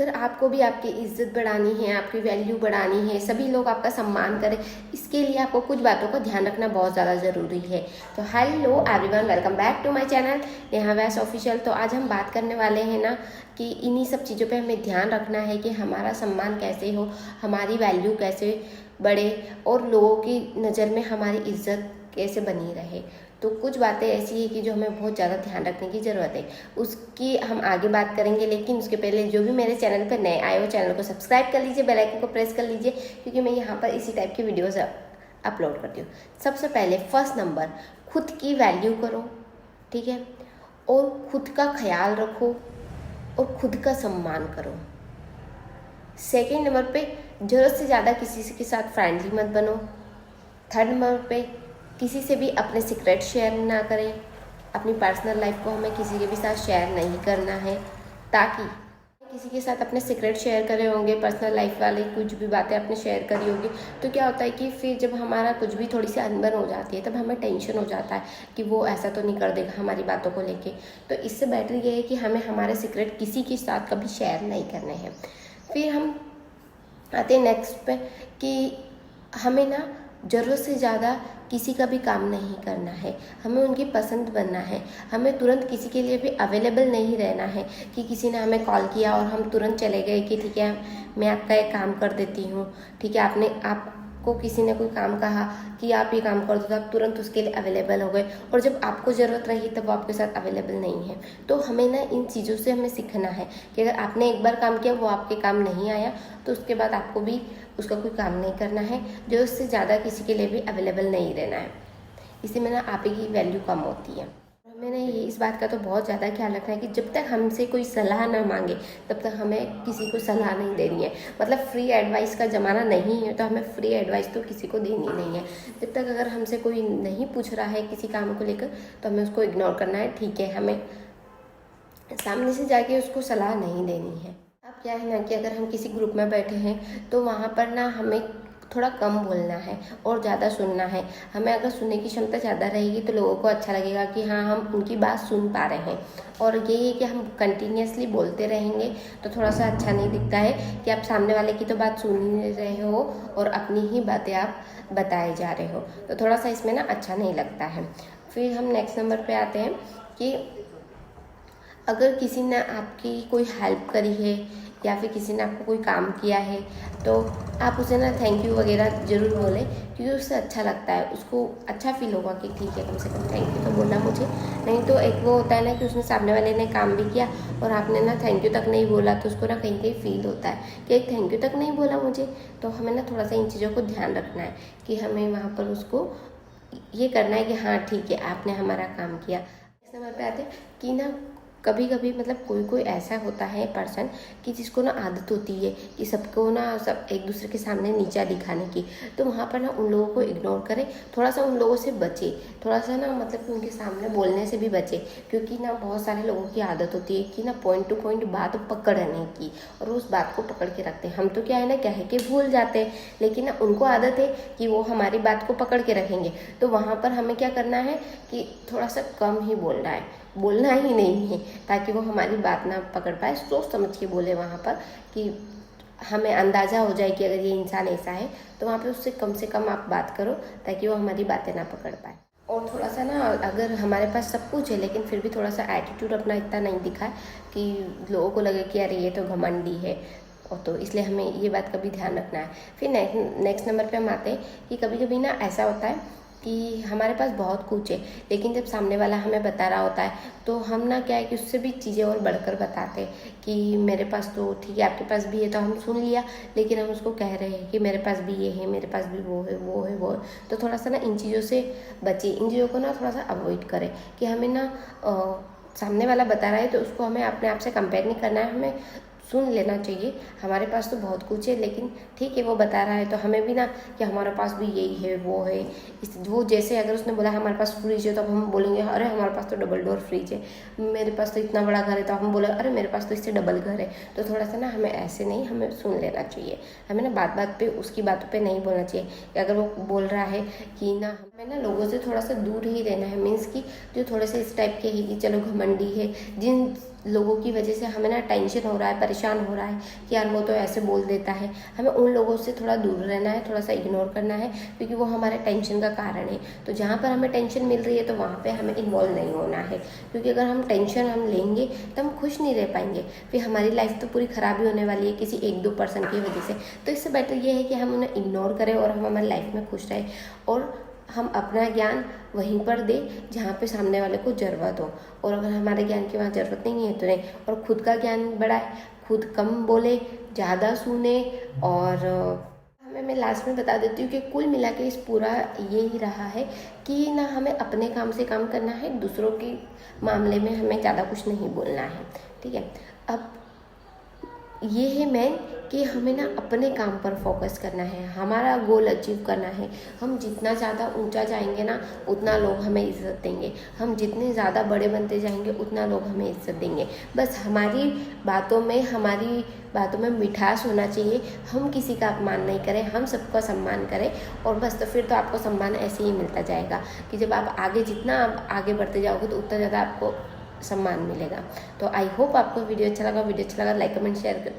अगर आपको भी आपकी इज्जत बढ़ानी है, आपकी वैल्यू बढ़ानी है, सभी लोग आपका सम्मान करें, इसके लिए आपको कुछ बातों का ध्यान रखना बहुत ज़्यादा ज़रूरी है। तो hello everyone, welcome back to my channel Neha Vyas official. तो आज हम बात करने वाले हैं ना कि इन्हीं सब चीज़ों पे हमें ध्यान रखना है कि हमारा सम्मान कैसे हो, हमारी वैल्यू कैसे बढ़े और लोगों की नज़र में हमारी इज्जत कैसे बनी रहे। तो कुछ बातें ऐसी है कि जो हमें बहुत ज़्यादा ध्यान रखने की ज़रूरत है, उसकी हम आगे बात करेंगे। लेकिन उसके पहले जो भी मेरे चैनल पर नए आए हो, चैनल को सब्सक्राइब कर लीजिए, बेल आइकन को प्रेस कर लीजिए, क्योंकि मैं यहाँ पर इसी टाइप की वीडियोज़ अपलोड करती हूँ। सबसे पहले फर्स्ट नंबर, खुद की वैल्यू करो, ठीक है, और खुद का ख्याल रखो और खुद का सम्मान करो। सेकेंड नंबर पे, ज़रूरत से ज़्यादा किसी के साथ फ्रेंडली मत बनो। थर्ड नंबर पे, किसी से भी अपने सीक्रेट शेयर ना करें। अपनी पर्सनल लाइफ को हमें किसी के भी साथ शेयर नहीं करना है, ताकि किसी के साथ अपने सीक्रेट शेयर करे होंगे, पर्सनल लाइफ वाले कुछ भी बातें आपने शेयर करी होगी, तो क्या होता है कि फिर जब हमारा कुछ भी थोड़ी सी अनबन हो जाती है, तब हमें टेंशन हो जाता है कि वो ऐसा तो नहीं कर देगा हमारी बातों को लेके। तो इससे बेटर ये है कि हमें हमारे सीक्रेट किसी के साथ कभी शेयर नहीं करने हैं। फिर हम आते हैं नेक्स्ट पे कि हमें ना ज़रूरत से ज़्यादा किसी का भी काम नहीं करना है, हमें उनकी पसंद बनना है। हमें तुरंत किसी के लिए भी अवेलेबल नहीं रहना है कि किसी ने हमें कॉल किया और हम तुरंत चले गए कि ठीक है मैं आपका एक काम कर देती हूँ, ठीक है, आपको किसी ने कोई काम कहा कि आप ये काम कर दो, तो आप तुरंत उसके लिए अवेलेबल हो गए, और जब आपको ज़रूरत रही तब वो आपके साथ अवेलेबल नहीं है। तो हमें ना इन चीज़ों से हमें सीखना है कि अगर आपने एक बार काम किया, वो आपके काम नहीं आया, तो उसके बाद आपको भी उसका कोई काम नहीं करना है, जो उससे ज़्यादा किसी के लिए भी अवेलेबल नहीं रहना है। इसी में ना आप ही की वैल्यू कम होती है। हमें ना ये इस बात का तो बहुत ज़्यादा ख्याल रखना है कि जब तक हमसे कोई सलाह ना मांगे तब तक हमें किसी को सलाह नहीं देनी है। मतलब फ्री एडवाइस का ज़माना नहीं है, तो हमें फ्री एडवाइस तो किसी को देनी नहीं है। जब तक अगर हमसे कोई नहीं पूछ रहा है किसी काम को लेकर, तो हमें उसको इग्नोर करना है, ठीक है, हमें सामने से जाके उसको सलाह नहीं देनी है। अब क्या है ना कि अगर हम किसी ग्रुप में बैठे हैं, तो वहाँ पर ना हमें थोड़ा कम बोलना है और ज़्यादा सुनना है। हमें अगर सुनने की क्षमता ज़्यादा रहेगी तो लोगों को अच्छा लगेगा कि हाँ, हम उनकी बात सुन पा रहे हैं। और यही है कि हम कंटिन्यूसली बोलते रहेंगे तो थोड़ा सा अच्छा नहीं दिखता है कि आप सामने वाले की तो बात सुन ही नहीं रहे हो और अपनी ही बातें आप बताए जा रहे हो, तो थोड़ा सा इसमें ना अच्छा नहीं लगता है। फिर हम नेक्स्ट नंबर पे आते हैं कि अगर किसी ने आपकी कोई हेल्प करी है या फिर किसी ने आपको कोई काम किया है, तो आप उसे ना थैंक यू वगैरह ज़रूर बोलें, क्योंकि उससे अच्छा लगता है, उसको अच्छा फील होगा कि ठीक है कम से कम थैंक यू तो बोला मुझे। नहीं तो एक वो होता है ना कि उसने सामने वाले ने काम भी किया और आपने ना थैंक यू तक नहीं बोला, तो उसको ना कहीं कहीं फील होता है कि एक थैंक यू तक नहीं बोला मुझे। तो हमें ना थोड़ा सा इन चीज़ों को ध्यान रखना है कि हमें वहाँ पर उसको ये करना है कि हाँ ठीक है आपने हमारा काम किया। इस नंबर पे आते हैं कि ना कभी कभी मतलब कोई ऐसा होता है पर्सन कि जिसको ना आदत होती है कि सबको ना सब एक दूसरे के सामने नीचा दिखाने की, तो वहाँ पर ना उन लोगों को इग्नोर करें, थोड़ा सा उन लोगों से बचे, थोड़ा सा ना मतलब कि उनके सामने बोलने से भी बचे। क्योंकि ना बहुत सारे लोगों की आदत होती है कि ना पॉइंट टू पॉइंट बात पकड़ने की, और उस बात को पकड़ के रखते हैं। हम तो क्या है ना कह के भूल जाते हैं, लेकिन ना उनको आदत है कि वो हमारी बात को पकड़ के रखेंगे। तो वहाँ पर हमें क्या करना है कि थोड़ा सा कम ही बोलना है, बोलना ही नहीं है, ताकि वो हमारी बात ना पकड़ पाए। सोच समझ के बोले वहाँ पर कि हमें अंदाज़ा हो जाए कि अगर ये इंसान ऐसा है, तो वहाँ पे उससे कम आप बात करो ताकि वो हमारी बातें ना पकड़ पाए। और थोड़ा सा ना अगर हमारे पास सब कुछ है लेकिन फिर भी थोड़ा सा एटीट्यूड अपना इतना नहीं दिखाए कि लोगों को लगे कि अरे ये तो घमंडी है, और तो इसलिए हमें ये बात का भी ध्यान रखना है। फिर नेक्स्ट नंबर पे हम आते हैं कि कभी कभी ना ऐसा होता है कि हमारे पास बहुत कुछ है, लेकिन जब सामने वाला हमें बता रहा होता है तो हम ना क्या है कि उससे भी चीज़ें और बढ़कर बताते हैं कि मेरे पास तो ठीक है, आपके पास भी है, तो हम सुन लिया, लेकिन हम उसको कह रहे हैं कि मेरे पास भी ये है, मेरे पास भी वो है वो है वो है। तो थोड़ा सा ना इन चीज़ों से बचे, इन चीज़ों को ना थोड़ा सा अवॉइड करें कि हमें ना सामने वाला बता रहा है तो उसको हमें अपने आप से कंपेयर नहीं करना है, हमें सुन लेना चाहिए। हमारे पास तो बहुत कुछ है, लेकिन ठीक है वो बता रहा है तो हमें भी ना कि हमारे पास भी यही है वो है। इस वो जैसे अगर उसने बोला हमारे पास फ्रिज है तो हम बोलेंगे अरे हमारे पास तो डबल डोर फ्रिज है। मेरे पास तो इतना बड़ा घर है तो हम बोले अरे मेरे पास तो इससे डबल घर है। तो थोड़ा सा ना हमें ऐसे नहीं, हमें सुन लेना चाहिए। हमें ना बात बात पे उसकी बातों पे नहीं बोलना चाहिए कि अगर वो बोल रहा है कि ना हमें ना लोगों से थोड़ा सा दूर ही रहना है। मीन्स कि जो थोड़े से इस टाइप के है कि चलो घमंडी है, लोगों की वजह से हमें ना टेंशन हो रहा है, परेशान हो रहा है कि यार वो तो ऐसे बोल देता है, हमें उन लोगों से थोड़ा दूर रहना है, थोड़ा सा इग्नोर करना है, क्योंकि वो हमारे टेंशन का कारण है। तो जहाँ पर हमें टेंशन मिल रही है तो वहाँ पे हमें इन्वॉल्व नहीं होना है, क्योंकि अगर हम टेंशन लेंगे तो हम खुश नहीं रह पाएंगे, फिर हमारी लाइफ तो पूरी ख़राब ही होने वाली है किसी 1-2 पर्सन की वजह से। तो इससे बेटर ये है कि हम उन्हें इग्नोर करें और हम हमारी लाइफ में खुश रहें, और हम अपना ज्ञान वहीं पर दें जहाँ पे सामने वाले को ज़रूरत हो, और अगर हमारे ज्ञान की वहाँ ज़रूरत नहीं है तो नहीं। और खुद का ज्ञान बढ़ाए, खुद कम बोले, ज़्यादा सुने। और मैं लास्ट में बता देती हूँ कि कुल मिला के इस पूरा ये ही रहा है कि ना हमें अपने काम से काम करना है, दूसरों के मामले में हमें ज़्यादा कुछ नहीं बोलना है, ठीक है। अब ये है मेन कि हमें ना अपने काम पर फोकस करना है, हमारा गोल अचीव करना है। हम जितना ज़्यादा ऊंचा जाएंगे ना उतना लोग हमें इज्जत देंगे, हम जितने ज़्यादा बड़े बनते जाएंगे उतना लोग हमें इज्जत देंगे। बस हमारी बातों में मिठास होना चाहिए, हम किसी का अपमान नहीं करें, हम सबका सम्मान करें, और बस तो फिर तो आपको सम्मान ऐसे ही मिलता जाएगा कि जब आप जितना आप आगे बढ़ते जाओगे तो उतना ज़्यादा आपको सम्मान मिलेगा। तो आई होप आपको वीडियो अच्छा लगा लाइक कमेंट शेयर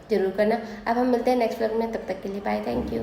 जरूर करना। अब हम मिलते हैं नेक्स्ट व्लॉग में, तब तक के लिए बाय, थैंक यू।